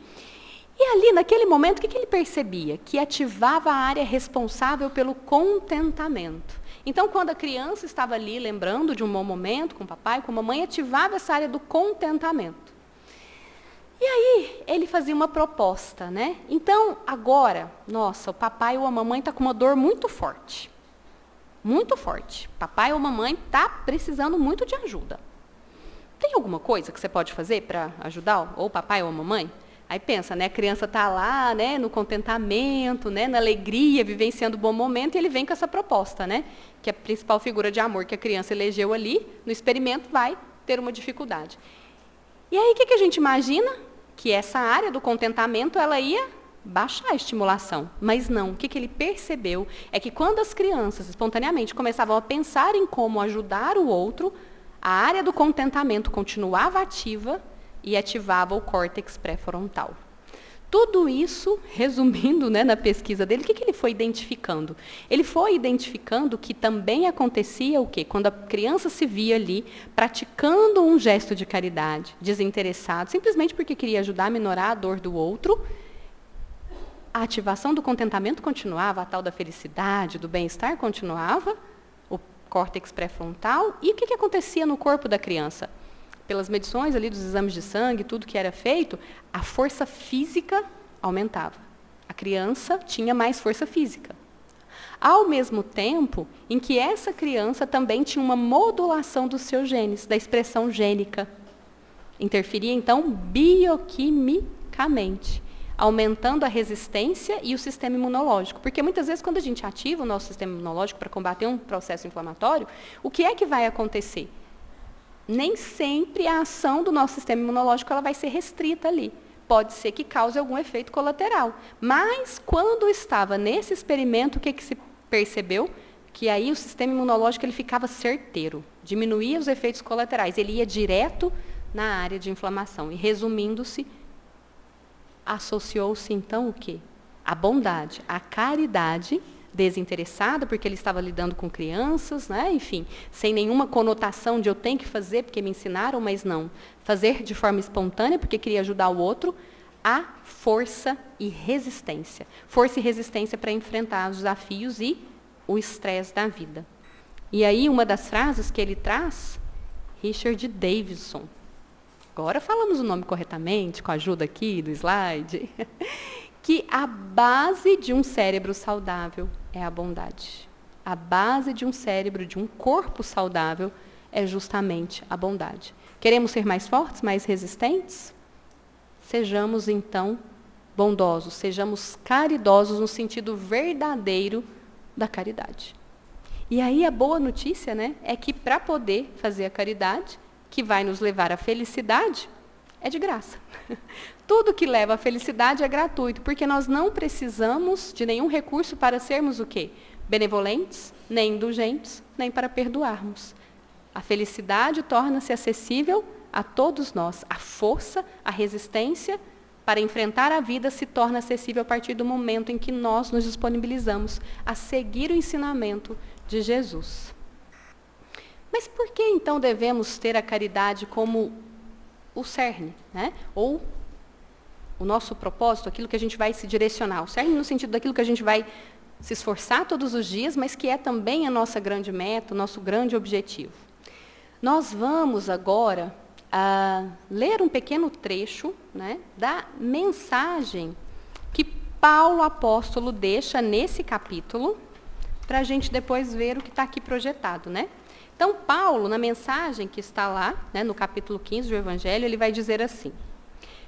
E ali, naquele momento, o que ele percebia? Que ativava a área responsável pelo contentamento. Então, quando a criança estava ali lembrando de um bom momento com o papai, com a mamãe, ativava essa área do contentamento. E aí, ele fazia uma proposta, né? Então, agora, nossa, o papai ou a mamãe está com uma dor muito forte. Muito forte. Papai ou mamãe está precisando muito de ajuda. Tem alguma coisa que você pode fazer para ajudar ou o papai ou a mamãe? Aí pensa, né? A criança está lá, né, no contentamento, né, na alegria, vivenciando um bom momento, e ele vem com essa proposta, né? Que a principal figura de amor que a criança elegeu ali, no experimento, vai ter uma dificuldade. E aí, o que a gente imagina? Que essa área do contentamento, ela ia baixar a estimulação. Mas não, o que ele percebeu é que quando as crianças espontaneamente começavam a pensar em como ajudar o outro, a área do contentamento continuava ativa e ativava o córtex pré-frontal. Tudo isso, resumindo, né, na pesquisa dele, o que ele foi identificando? Ele foi identificando que também acontecia o quê? Quando a criança se via ali praticando um gesto de caridade, desinteressado, simplesmente porque queria ajudar a minorar a dor do outro, a ativação do contentamento continuava, a tal da felicidade, do bem-estar continuava, o córtex pré-frontal, e o que acontecia no corpo da criança? Pelas medições ali dos exames de sangue, tudo que era feito, a força física aumentava. A criança tinha mais força física. Ao mesmo tempo em que essa criança também tinha uma modulação dos seus genes, da expressão gênica. Interferia, então, bioquimicamente, aumentando a resistência e o sistema imunológico. Porque muitas vezes, quando a gente ativa o nosso sistema imunológico para combater um processo inflamatório, o que é que vai acontecer? Nem sempre a ação do nosso sistema imunológico ela vai ser restrita ali. Pode ser que cause algum efeito colateral. Mas, quando estava nesse experimento, o que se percebeu? que aí o sistema imunológico ele ficava certeiro, diminuía os efeitos colaterais, ele ia direto na área de inflamação. E resumindo-se, associou-se então o quê? A bondade, a caridade desinteressada, porque ele estava lidando com crianças, né? Enfim, sem nenhuma conotação de eu tenho que fazer porque me ensinaram, mas não. Fazer de forma espontânea porque queria ajudar o outro, a força e resistência. Força e resistência para enfrentar os desafios e o estresse da vida. E aí, uma das frases que ele traz, Richard Davidson. Agora falamos o nome corretamente, com a ajuda aqui do slide. Que a base de um cérebro saudável é a bondade. A base de um cérebro, de um corpo saudável, é justamente a bondade. Queremos ser mais fortes, mais resistentes? Sejamos, então, bondosos, sejamos caridosos no sentido verdadeiro da caridade. E aí a boa notícia, né, é que para poder fazer a caridade, que vai nos levar à felicidade, é de graça. Tudo que leva à felicidade é gratuito, porque nós não precisamos de nenhum recurso para sermos o quê? Benevolentes, nem indulgentes, nem para perdoarmos. A felicidade torna-se acessível a todos nós. A força, a resistência para enfrentar a vida se torna acessível a partir do momento em que nós nos disponibilizamos a seguir o ensinamento de Jesus. Mas por que então devemos ter a caridade como o cerne, né? Ou o nosso propósito, aquilo que a gente vai se direcionar. O cerne no sentido daquilo que a gente vai se esforçar todos os dias, mas que é também a nossa grande meta, o nosso grande objetivo. Nós vamos agora ler um pequeno trecho, né, da mensagem que Paulo apóstolo deixa nesse capítulo, para a gente depois ver o que está aqui projetado, né? Então, Paulo, na mensagem que está lá, né, no capítulo 15 do Evangelho, ele vai dizer assim: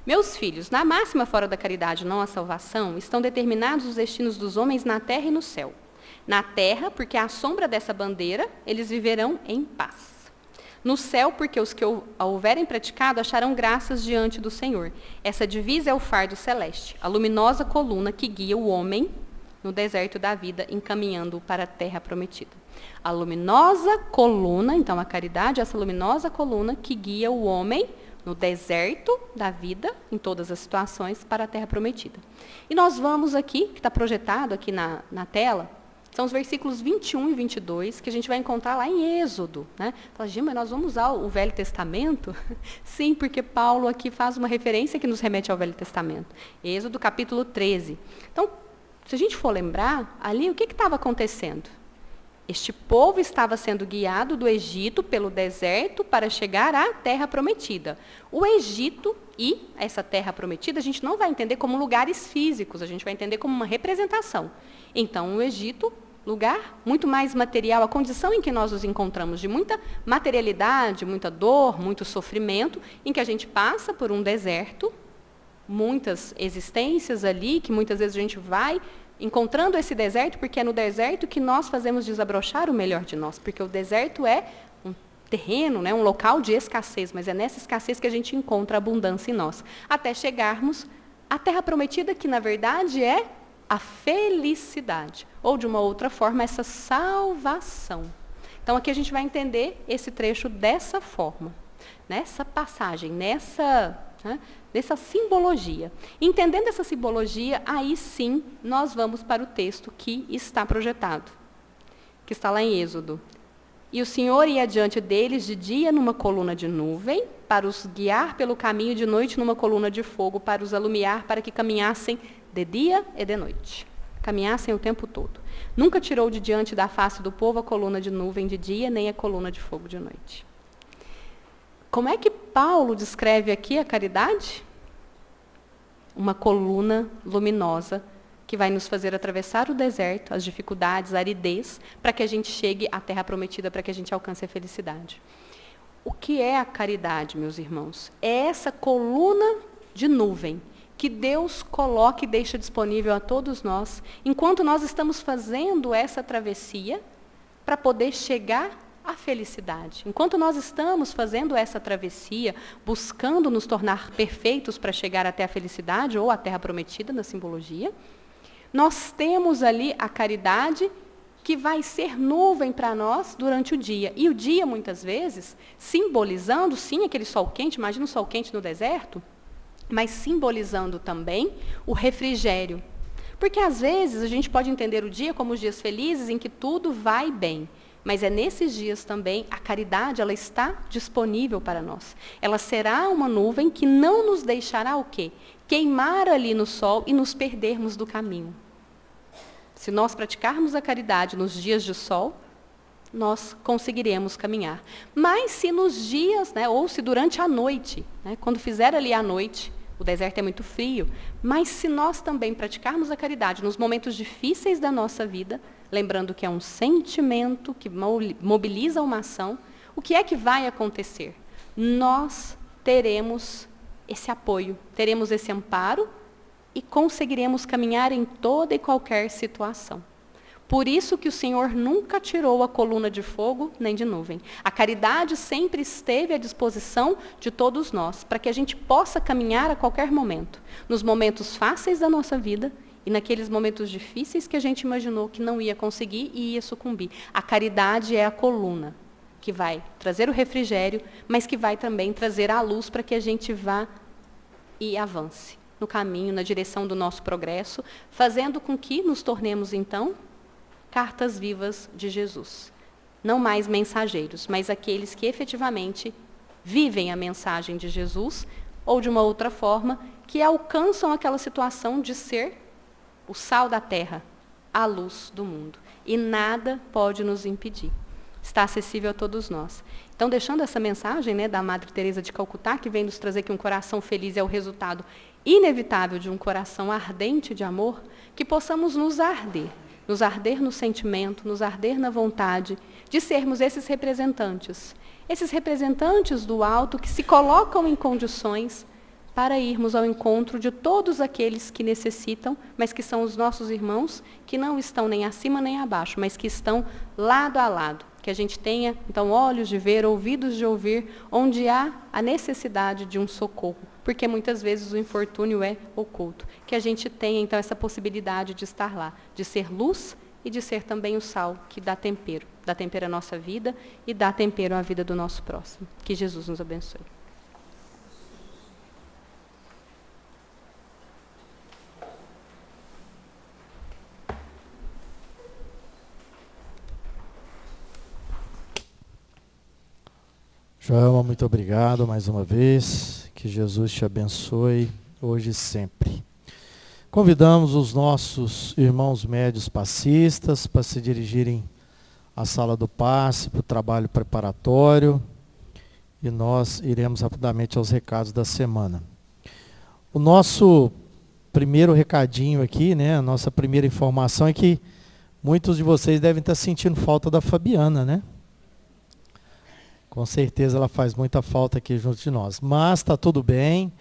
meus filhos, na máxima fora da caridade, não a salvação, estão determinados os destinos dos homens na terra e no céu. Na terra, porque à sombra dessa bandeira, eles viverão em paz. No céu, porque os que a houverem praticado acharão graças diante do Senhor. Essa divisa é o fardo celeste, a luminosa coluna que guia o homem no deserto da vida, encaminhando-o para a terra prometida. A luminosa coluna, então a caridade, essa luminosa coluna que guia o homem no deserto da vida, em todas as situações, para a terra prometida. E nós vamos aqui, que está projetado aqui na tela, são os versículos 21 e 22, que a gente vai encontrar lá em Êxodo. Né? Fala, Gima, mas nós vamos usar o Velho Testamento? Sim, porque Paulo aqui faz uma referência que nos remete ao Velho Testamento. Êxodo, capítulo 13. Então, se a gente for lembrar, ali o que estava acontecendo? Este povo estava sendo guiado do Egito pelo deserto para chegar à terra prometida. O Egito e essa terra prometida a gente não vai entender como lugares físicos, a gente vai entender como uma representação. Então, o Egito, lugar muito mais material, a condição em que nós nos encontramos de muita materialidade, muita dor, muito sofrimento, em que a gente passa por um deserto, muitas existências ali, que muitas vezes a gente vai encontrando esse deserto, porque é no deserto que nós fazemos desabrochar o melhor de nós, porque o deserto é um terreno, né, um local de escassez, mas é nessa escassez que a gente encontra a abundância em nós, até chegarmos à terra prometida, que na verdade é a felicidade, ou de uma outra forma, essa salvação. Então aqui a gente vai entender esse trecho dessa forma, nessa passagem, nessa simbologia. Entendendo essa simbologia, aí sim nós vamos para o texto que está projetado, que está lá em Êxodo. E o Senhor ia adiante deles de dia numa coluna de nuvem, para os guiar pelo caminho, de noite numa coluna de fogo, para os alumiar, para que caminhassem de dia e de noite. Caminhassem o tempo todo. Nunca tirou de diante da face do povo a coluna de nuvem de dia, nem a coluna de fogo de noite. Como é que Paulo descreve aqui a caridade? Uma coluna luminosa que vai nos fazer atravessar o deserto, as dificuldades, a aridez, para que a gente chegue à terra prometida, para que a gente alcance a felicidade. O que é a caridade, meus irmãos? É essa coluna de nuvem que Deus coloca e deixa disponível a todos nós, enquanto nós estamos fazendo essa travessia para poder chegar à felicidade. Enquanto nós estamos fazendo essa travessia, buscando nos tornar perfeitos para chegar até a felicidade ou a terra prometida na simbologia, nós temos ali a caridade que vai ser nuvem para nós durante o dia. E o dia, muitas vezes, simbolizando, sim, aquele sol quente, imagina um sol quente no deserto, mas simbolizando também o refrigério. Porque, às vezes, a gente pode entender o dia como os dias felizes em que tudo vai bem. Mas é nesses dias também, a caridade, ela está disponível para nós. Ela será uma nuvem que não nos deixará o quê? Queimar ali no sol e nos perdermos do caminho. Se nós praticarmos a caridade nos dias de sol, nós conseguiremos caminhar. Mas se nos dias, ou se durante a noite, quando fizer ali a noite, o deserto é muito frio, mas se nós também praticarmos a caridade nos momentos difíceis da nossa vida, lembrando que é um sentimento que mobiliza uma ação, o que é que vai acontecer? Nós teremos esse apoio, teremos esse amparo e conseguiremos caminhar em toda e qualquer situação. Por isso que o Senhor nunca tirou a coluna de fogo nem de nuvem. A caridade sempre esteve à disposição de todos nós, para que a gente possa caminhar a qualquer momento, nos momentos fáceis da nossa vida e naqueles momentos difíceis que a gente imaginou que não ia conseguir e ia sucumbir. A caridade é a coluna que vai trazer o refrigério, mas que vai também trazer a luz para que a gente vá e avance no caminho, na direção do nosso progresso, fazendo com que nos tornemos, então, cartas vivas de Jesus. Não mais mensageiros, mas aqueles que efetivamente vivem a mensagem de Jesus, ou de uma outra forma, que alcançam aquela situação de ser o sal da terra, a luz do mundo. E nada pode nos impedir. Está acessível a todos nós. Então, deixando essa mensagem da Madre Teresa de Calcutá, que vem nos trazer que um coração feliz é o resultado inevitável de um coração ardente de amor, que possamos nos arder no sentimento, nos arder na vontade de sermos esses representantes do alto que se colocam em condições para irmos ao encontro de todos aqueles que necessitam, mas que são os nossos irmãos, que não estão nem acima nem abaixo, mas que estão lado a lado. Que a gente tenha, então, olhos de ver, ouvidos de ouvir, onde há a necessidade de um socorro, porque muitas vezes o infortúnio é oculto. Que a gente tenha, então, essa possibilidade de estar lá, de ser luz e de ser também o sal que dá tempero à nossa vida e dá tempero à vida do nosso próximo. Que Jesus nos abençoe. Joelma, muito obrigado mais uma vez. Que Jesus te abençoe hoje e sempre. Convidamos os nossos irmãos médios passistas para se dirigirem à sala do passe, para o trabalho preparatório. E nós iremos rapidamente aos recados da semana. O nosso primeiro recadinho aqui, a nossa primeira informação é que muitos de vocês devem estar sentindo falta da Fabiana, né? Com certeza ela faz muita falta aqui junto de nós. Mas está tudo bem.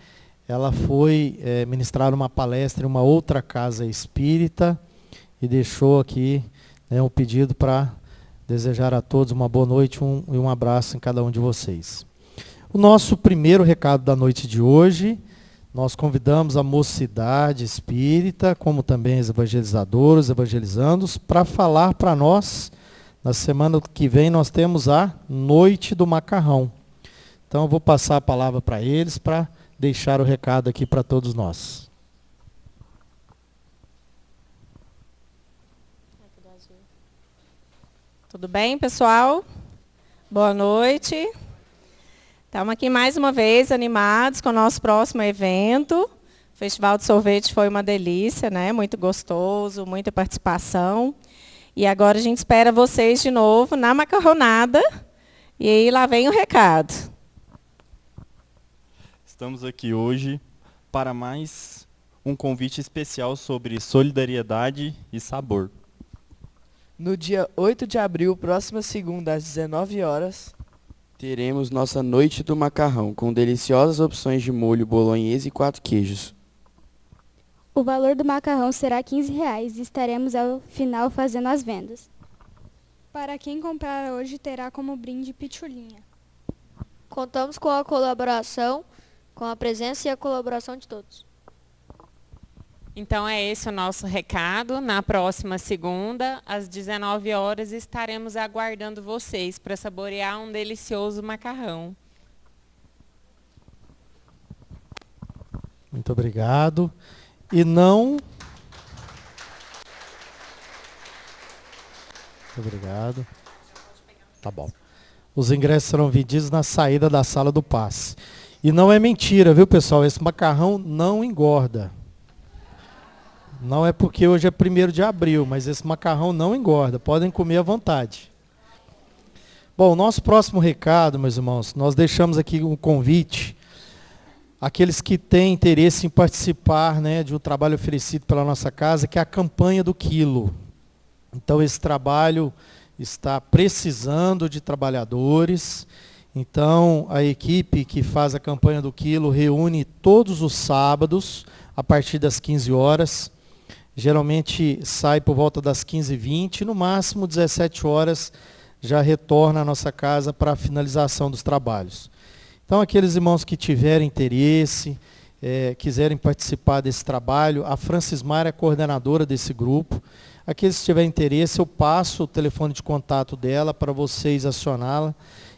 Ela foi ministrar uma palestra em uma outra casa espírita e deixou aqui um pedido para desejar a todos uma boa noite e um abraço em cada um de vocês. O nosso primeiro recado da noite de hoje, nós convidamos a mocidade espírita, como também os evangelizadores, evangelizandos, para falar para nós. Na semana que vem nós temos a Noite do Macarrão. Então eu vou passar a palavra para eles para deixar o recado aqui para todos nós. Tudo bem, pessoal? Boa noite. Estamos aqui mais uma vez animados com o nosso próximo evento. O Festival de Sorvete foi uma delícia, muito gostoso, muita participação. E agora a gente espera vocês de novo na macarronada. E aí lá vem o recado. Estamos aqui hoje para mais um convite especial sobre solidariedade e sabor. No dia 8 de abril, próxima segunda, às 19 horas, teremos nossa Noite do Macarrão, com deliciosas opções de molho bolonhesa e 4 queijos. O valor do macarrão será R$ 15 e estaremos ao final fazendo as vendas. Para quem comprar hoje, terá como brinde pitulinha. Contamos com a colaboração, com a presença e a colaboração de todos. Então é esse o nosso recado. Na próxima segunda, às 19 horas, estaremos aguardando vocês para saborear um delicioso macarrão. Muito obrigado. E não... Muito obrigado. Tá bom. Os ingressos serão vendidos na saída da sala do passe. E não é mentira, viu, pessoal? Esse macarrão não engorda. Não é porque hoje é 1º de abril, mas esse macarrão não engorda. Podem comer à vontade. Bom, nosso próximo recado, meus irmãos, nós deixamos aqui um convite. Aqueles que têm interesse em participar, né, de um trabalho oferecido pela nossa casa, que é a campanha do quilo. Então, esse trabalho está precisando de trabalhadores. Então, a equipe que faz a campanha do quilo reúne todos os sábados, a partir das 15 horas. Geralmente sai por volta das 15h20, no máximo 17 horas já retorna à nossa casa para a finalização dos trabalhos. Então, aqueles irmãos que tiverem interesse, quiserem participar desse trabalho, a Francismar é a coordenadora desse grupo. Aqueles que tiverem interesse, eu passo o telefone de contato dela para vocês acioná-la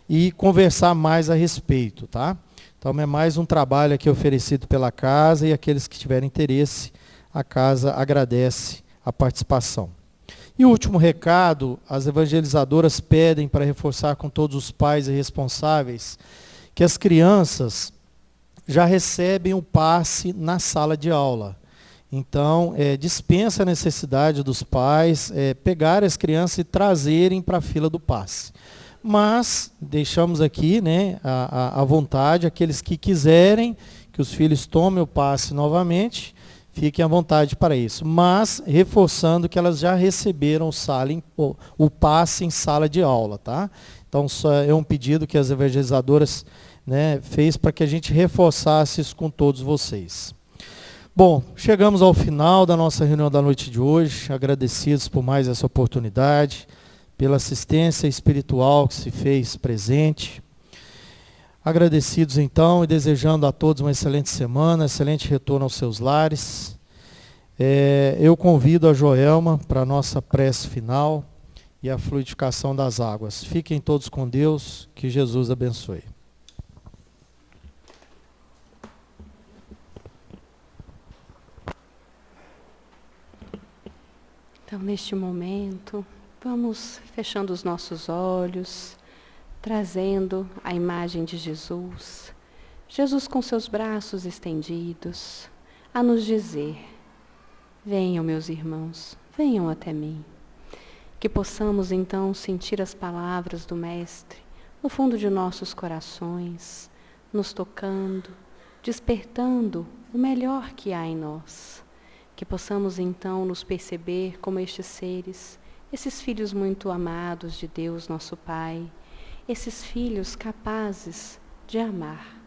e conversar mais a respeito, tá? Então, é mais um trabalho aqui oferecido pela casa e aqueles que tiverem interesse, a casa agradece a participação. E o último recado, as evangelizadoras pedem para reforçar com todos os pais e responsáveis que as crianças já recebem o passe na sala de aula. Então, dispensa a necessidade dos pais pegarem as crianças e trazerem para a fila do passe. Mas deixamos aqui, né, à vontade, aqueles que quiserem que os filhos tomem o passe novamente, fiquem à vontade para isso. Mas reforçando que elas já receberam o passe em sala de aula, tá? Então, é um pedido que as evangelizadoras, né, fez para que a gente reforçasse isso com todos vocês. Bom, chegamos ao final da nossa reunião da noite de hoje, agradecidos por mais essa oportunidade, pela assistência espiritual que se fez presente. Agradecidos então e desejando a todos uma excelente semana, excelente retorno aos seus lares. Eu convido a Joelma para a nossa prece final e a fluidificação das águas. Fiquem todos com Deus, que Jesus abençoe. Então, neste momento, vamos fechando os nossos olhos, trazendo a imagem de Jesus. Jesus com seus braços estendidos, a nos dizer: venham, meus irmãos, venham até mim. Que possamos, então, sentir as palavras do Mestre no fundo de nossos corações, nos tocando, despertando o melhor que há em nós. Que possamos, então, nos perceber como estes seres, esses filhos muito amados de Deus, nosso Pai, esses filhos capazes de amar,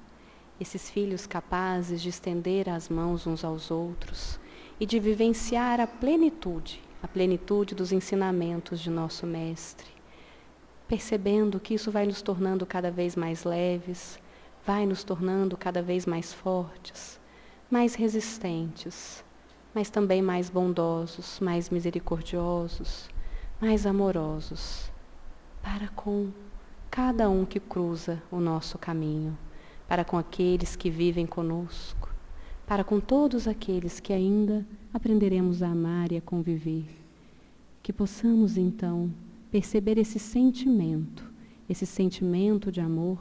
esses filhos capazes de estender as mãos uns aos outros e de vivenciar a plenitude dos ensinamentos de nosso Mestre, percebendo que isso vai nos tornando cada vez mais leves, vai nos tornando cada vez mais fortes, mais resistentes, mas também mais bondosos, mais misericordiosos, mais amorosos, para com cada um que cruza o nosso caminho, para com aqueles que vivem conosco, para com todos aqueles que ainda aprenderemos a amar e a conviver. Que possamos, então, perceber esse sentimento de amor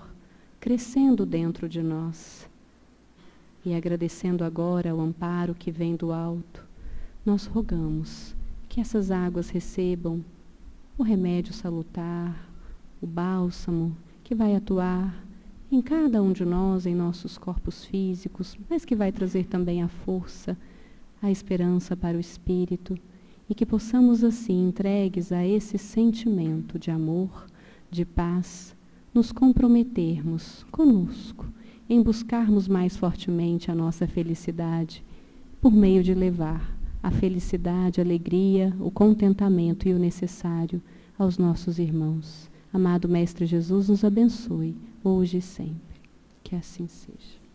crescendo dentro de nós. E agradecendo agora o amparo que vem do alto, nós rogamos que essas águas recebam o remédio salutar, o bálsamo que vai atuar em cada um de nós, em nossos corpos físicos, mas que vai trazer também a força, a esperança para o espírito, e que possamos assim, entregues a esse sentimento de amor, de paz, nos comprometermos conosco, em buscarmos mais fortemente a nossa felicidade, por meio de levar a felicidade, a alegria, o contentamento e o necessário aos nossos irmãos. Amado Mestre Jesus, nos abençoe, hoje e sempre. Que assim seja.